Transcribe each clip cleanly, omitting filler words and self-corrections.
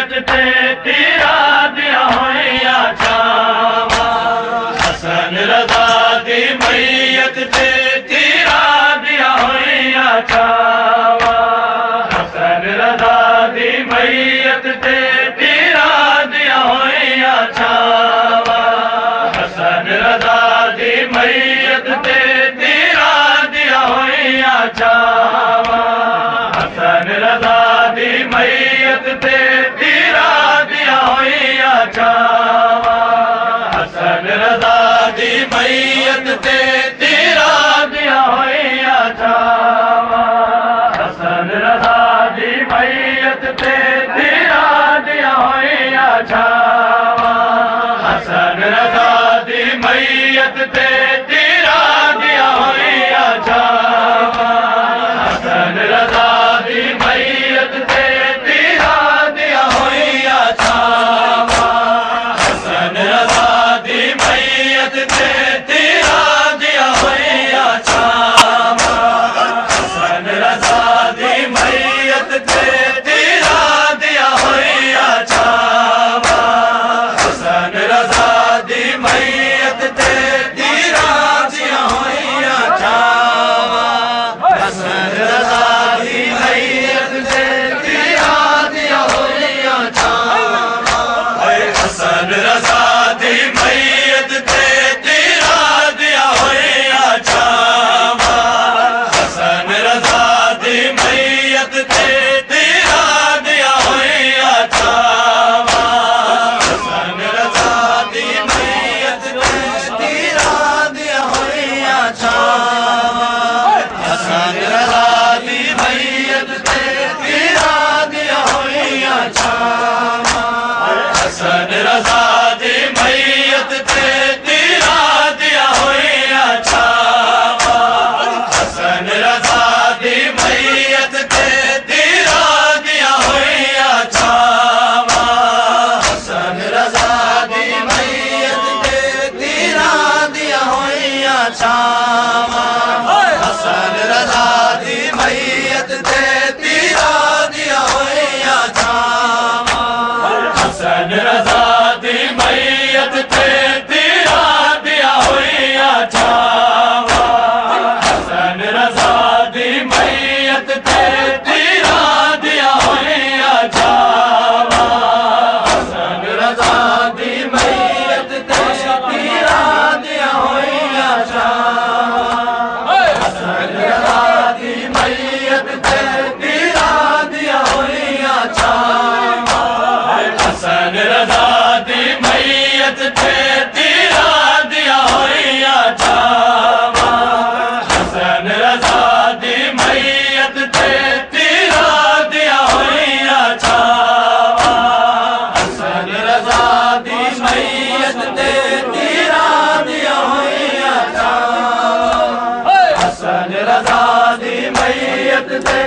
मैयत ते तीरा दिया होइया छावा। हसन रज़ा दी मैयत ते तीरा दिया होइया छावा। हसन रज़ा दी मैयत ते तीरा दिया होइया छावा। हसन रज़ा दी मैयत ते तीरा दिया होइया छावा। हसन रज़ा दी मैयत ते तीरा दिया होइया छावा। हसन रज़ा दी मैयत ते तीरा दिया होइया छावा। हसन रज़ा दी मैयत ते तीरा दिया होइया छावा। हसन रज़ा दी मैयत ते तीरा दिया होइया छावा। हसन रज़ा दी मैयत ते तीरा दिया होइया छावा। हसन रज़ा दी मैयत ते तीरा दिया होइया छावा। हसन रज़ा दी मैयत ते तीरा दिया होइया छावा। हसन रज़ा दी मैयत ते तीरा दिया होइया छावा। हसन रज़ा दी मैयत ते तीरा दिया होइया छावा। हसन रज़ा दी मैयत ते तीरा दिया होइया छावा। हसन रज़ा दी मैयत ते तीरा दिया होइया छावा। हसन रज़ा दी मैयत ते तीरा दिया होइया छावा। हसन रज़ा दी मैयत ते तीरा दिया होइया छावा। हसन रज़ा दी मैयत ते तीरा दिया होइया छावा। हसन रज़ा दी मैयत ते तीरा दिया होइया छावा। हसन रज़ा दी मैयत ते तीरा दिया होइया छावा। हसन रज़ा दी मैयत ते तीरा दिया होइया छावा। हसन रज़ा दी मैयत ते तीरा दिया होइया छावा। हसन रज़ा दी मैयत ते तीरा दिया होइया छावा। हसन रज़ा दी मैयत ते तीरा दिया होइया छावा। हसन रज़ा दी मैयत ते तीरा दिया होइया छावा। हसन रज़ा दी मैयत ते तीरा दिया होइया छावा। हसन रज़ा दी मैयत ते तीरा दिया होइया छावा। हसन रज़ा दी मैयत ते तीरा दिया होइया छावा। हसन रज़ा दी मैयत ते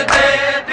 ते